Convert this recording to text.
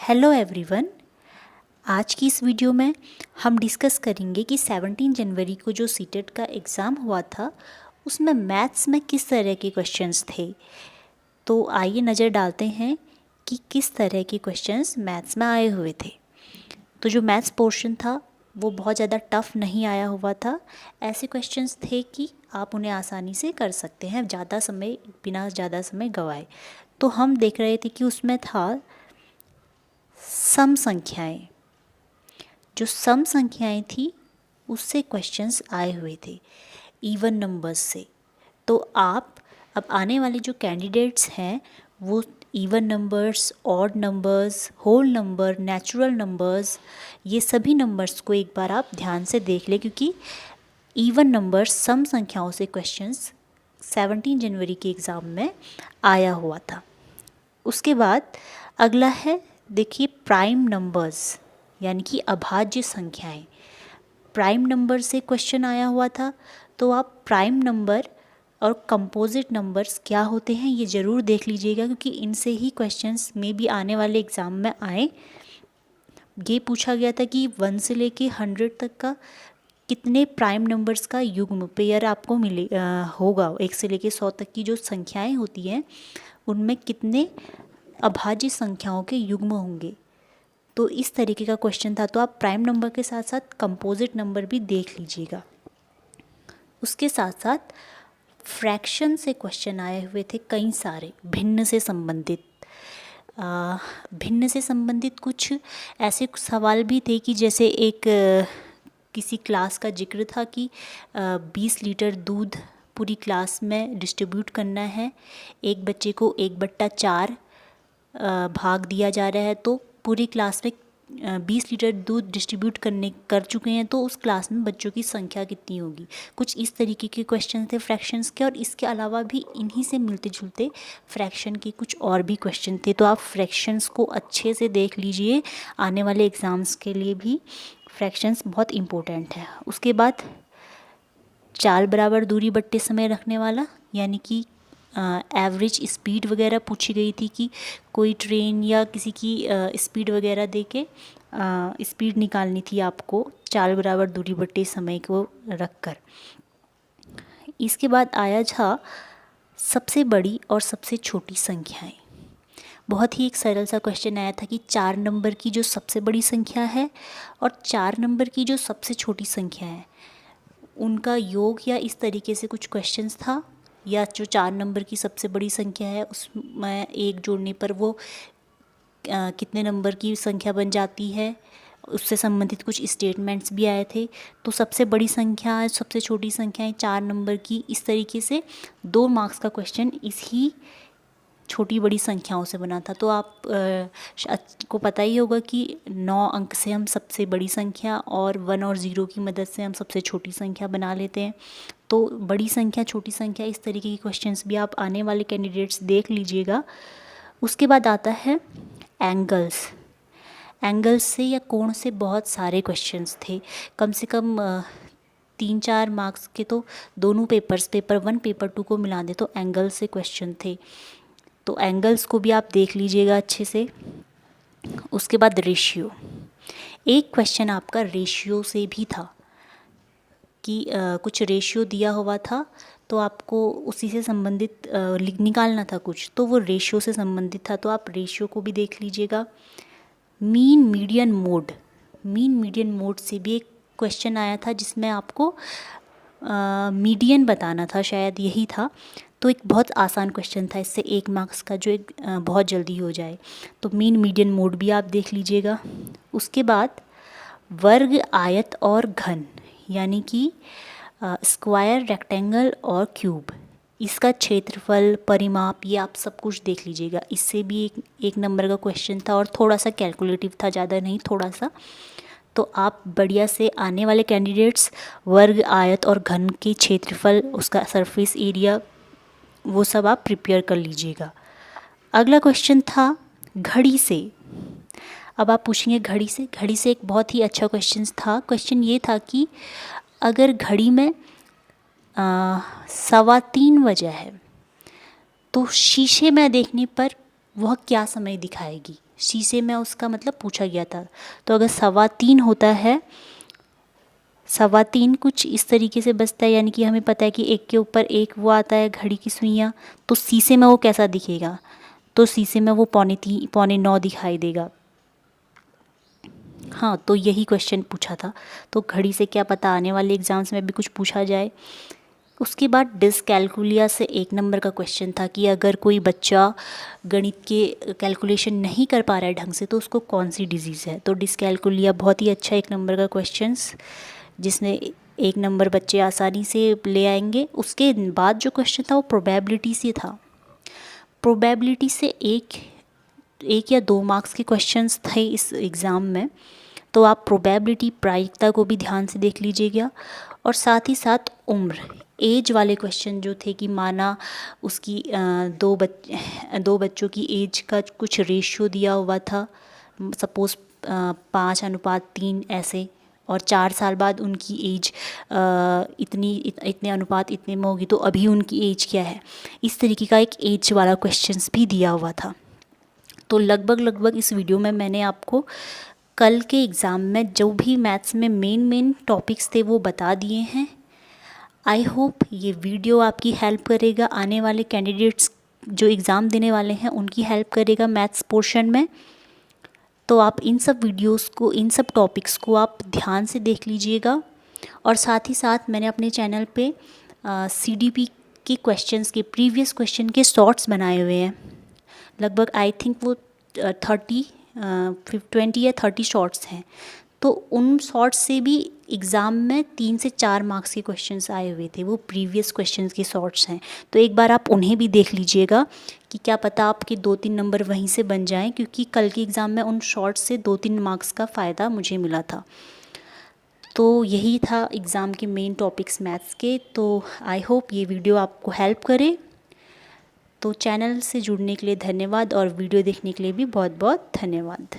Hello everyone. आज की इस वीडियो में हम डिस्कस करेंगे कि 17 जनवरी को जो सीटेट का एग्ज़ाम हुआ था उसमें मैथ्स में किस तरह के क्वेश्चंस थे। तो आइए नज़र डालते हैं कि किस तरह के क्वेश्चंस मैथ्स में आए हुए थे। तो जो मैथ्स पोर्शन था वो बहुत ज़्यादा टफ़ नहीं आया हुआ था। ऐसे क्वेश्चंस थे कि आप उन्हें आसानी से कर सकते हैं बिना ज़्यादा समय गंवाए। तो हम देख रहे थे कि उसमें था सम संख्याएं। जो सम संख्याएं थी उससे क्वेश्चंस आए हुए थे इवन नंबर्स से। तो आप अब आने वाले जो कैंडिडेट्स हैं वो even numbers, odd numbers, whole number, natural numbers, ये सभी नंबर्स को एक बार आप ध्यान से देख लें, क्योंकि इवन नंबर्स सम संख्याओं से क्वेश्चंस 17 जनवरी के एग्ज़ाम में आया हुआ था। उसके बाद अगला है, देखिए, प्राइम नंबर्स यानी कि अभाज्य संख्याएं। प्राइम नंबर से क्वेश्चन आया हुआ था। तो आप प्राइम नंबर और कंपोजिट नंबर्स क्या होते हैं ये ज़रूर देख लीजिएगा, क्योंकि इनसे ही क्वेश्चंस में भी आने वाले एग्ज़ाम में आए। ये पूछा गया था कि 1 से लेके 100 तक का कितने प्राइम नंबर्स का युग्म पेयर आपको होगा। 1 से लेके 100 तक की जो संख्याएं होती हैं उनमें कितने अभाज्य संख्याओं के युग्म होंगे। तो इस तरीके का क्वेश्चन था। तो आप प्राइम नंबर के साथ साथ कंपोजिट नंबर भी देख लीजिएगा। उसके साथ साथ फ्रैक्शन से क्वेश्चन आए हुए थे कई सारे भिन्न से संबंधित कुछ ऐसे सवाल भी थे कि जैसे एक किसी क्लास का जिक्र था कि 20 लीटर दूध पूरी क्लास में डिस्ट्रीब्यूट करना है। एक बच्चे को 1/4 भाग दिया जा रहा है, तो पूरी क्लास में 20 लीटर दूध डिस्ट्रीब्यूट कर चुके हैं, तो उस क्लास में बच्चों की संख्या कितनी होगी। कुछ इस तरीके के क्वेश्चन थे फ्रैक्शंस के। और इसके अलावा भी इन्हीं से मिलते जुलते फ्रैक्शन के कुछ और भी क्वेश्चन थे। तो आप फ्रैक्शंस को अच्छे से देख लीजिए, आने वाले एग्ज़ाम्स के लिए भी फ्रैक्शंस बहुत इम्पोर्टेंट है। उसके बाद चाल बराबर दूरी बट्टे समय रखने वाला, यानी कि एवरेज स्पीड वगैरह पूछी गई थी कि कोई ट्रेन या किसी की स्पीड वगैरह दे के स्पीड निकालनी थी आपको चाल बराबर दूरी बट्टे समय को रखकर। इसके बाद आया था सबसे बड़ी और सबसे छोटी संख्याएं। बहुत ही एक सरल सा क्वेश्चन आया था कि 4 नंबर की जो सबसे बड़ी संख्या है और 4 नंबर की जो सबसे छोटी संख्या है उनका योग, या इस तरीके से कुछ क्वेश्चंस था। या जो 4 नंबर की सबसे बड़ी संख्या है उसमें एक जोड़ने पर वो कितने नंबर की संख्या बन जाती है, उससे संबंधित कुछ स्टेटमेंट्स भी आए थे। तो सबसे बड़ी संख्या, सबसे छोटी संख्याएं 4 नंबर की, इस तरीके से 2 मार्क्स का क्वेश्चन इसी छोटी बड़ी संख्याओं से बना था। तो आप को पता ही होगा कि 9 अंक से हम सबसे बड़ी संख्या और 1 और 0 की मदद से हम सबसे छोटी संख्या बना लेते हैं। तो बड़ी संख्या, छोटी संख्या, इस तरीके के क्वेश्चंस भी आप आने वाले कैंडिडेट्स देख लीजिएगा। उसके बाद आता है एंगल्स से या कोण से बहुत सारे क्वेश्चंस थे। कम से कम 3-4 मार्क्स के तो दोनों पेपर 1 पेपर 2 को मिला दे तो एंगल से क्वेश्चन थे। तो एंगल्स को भी आप देख लीजिएगा अच्छे से। उसके बाद रेशियो, एक क्वेश्चन आपका रेशियो से भी था कि कुछ रेशियो दिया हुआ था तो आपको उसी से संबंधित निकालना था कुछ, तो वो रेशियो से संबंधित था। तो आप रेशियो को भी देख लीजिएगा। मीन मीडियन मोड से भी एक क्वेश्चन आया था जिसमें आपको मीडियन बताना था, शायद यही था। तो एक बहुत आसान क्वेश्चन था, इससे 1 मार्क्स का जो एक बहुत जल्दी हो जाए। तो मीन मीडियन मोड भी आप देख लीजिएगा। उसके बाद वर्ग, आयत और घन, यानी कि स्क्वायर, रेक्टेंगल और क्यूब, इसका क्षेत्रफल, परिमाप, ये आप सब कुछ देख लीजिएगा। इससे भी एक नंबर का क्वेश्चन था और थोड़ा सा कैलकुलेटिव था, ज़्यादा नहीं, थोड़ा सा। तो आप बढ़िया से आने वाले कैंडिडेट्स वर्ग, आयत और घन के क्षेत्रफल, उसका सरफेस एरिया, वो सब आप प्रिपेयर कर लीजिएगा। अगला क्वेश्चन था घड़ी से। अब आप पूछेंगे घड़ी से एक बहुत ही अच्छा क्वेश्चन था। क्वेश्चन ये था कि अगर घड़ी में 3:15 बजा है तो शीशे में देखने पर वह क्या समय दिखाएगी। शीशे में उसका मतलब पूछा गया था। तो अगर 3.25 होता है, 3.25 कुछ इस तरीके से बचता है, यानी कि हमें पता है कि एक के ऊपर एक वो आता है घड़ी की सुइयाँ, तो शीशे में वो कैसा दिखेगा, तो शीशे में वो 9.25 दिखाई देगा। हाँ, तो यही क्वेश्चन पूछा था। तो घड़ी से क्या पता आने वाले एग्ज़ाम्स में भी कुछ पूछा जाए। उसके बाद डिसकैलकुलिया से 1 नंबर का क्वेश्चन था कि अगर कोई बच्चा गणित के कैलकुलेशन नहीं कर पा रहा है ढंग से तो उसको कौन सी डिजीज़ है। तो डिसकैलकुलिया बहुत ही अच्छा 1 नंबर का क्वेश्चंस, जिसमें 1 नंबर बच्चे आसानी से ले आएंगे। उसके बाद जो क्वेश्चन था वो प्रोबेबिलिटी से था। प्रोबेबिलिटी से एक या 2 मार्क्स के क्वेश्चंस थे इस एग्ज़ाम में, तो आप प्रोबेबिलिटी प्रायिकता को भी ध्यान से देख लीजिएगा। और साथ ही साथ उम्र, एज वाले क्वेश्चन जो थे कि माना उसकी 2 बच्चों की एज का कुछ रेशियो दिया हुआ था, सपोज़ 5:3 ऐसे, और 4 साल बाद उनकी एज इतने अनुपात इतने में होगी, तो अभी उनकी एज क्या है, इस तरीके का एक एज वाला क्वेश्चंस भी दिया हुआ था। तो लगभग इस वीडियो में मैंने आपको कल के एग्ज़ाम में जो भी मैथ्स में मेन टॉपिक्स थे वो बता दिए हैं। आई होप ये वीडियो आपकी हेल्प करेगा, आने वाले कैंडिडेट्स जो एग्ज़ाम देने वाले हैं उनकी हेल्प करेगा मैथ्स पोर्शन में। तो आप इन सब वीडियोस को, इन सब टॉपिक्स को आप ध्यान से देख लीजिएगा। और साथ ही साथ मैंने अपने चैनल पे CDP के क्वेश्चंस के प्रीवियस क्वेश्चन के शॉर्ट्स बनाए हुए हैं। लगभग आई थिंक वो 20 या 30 शॉर्ट्स हैं। तो उन शॉर्ट्स से भी एग्ज़ाम में 3 से 4 मार्क्स के क्वेश्चंस आए हुए थे, वो प्रीवियस क्वेश्चंस के शॉर्ट्स हैं। तो एक बार आप उन्हें भी देख लीजिएगा कि क्या पता आपके 2-3 नंबर वहीं से बन जाएं, क्योंकि कल के एग्ज़ाम में उन शॉर्ट्स से 2-3 मार्क्स का फ़ायदा मुझे मिला था। तो यही था एग्ज़ाम के मेन टॉपिक्स मैथ्स के। तो आई होप ये वीडियो आपको हेल्प करे। तो चैनल से जुड़ने के लिए धन्यवाद और वीडियो देखने के लिए भी बहुत बहुत धन्यवाद।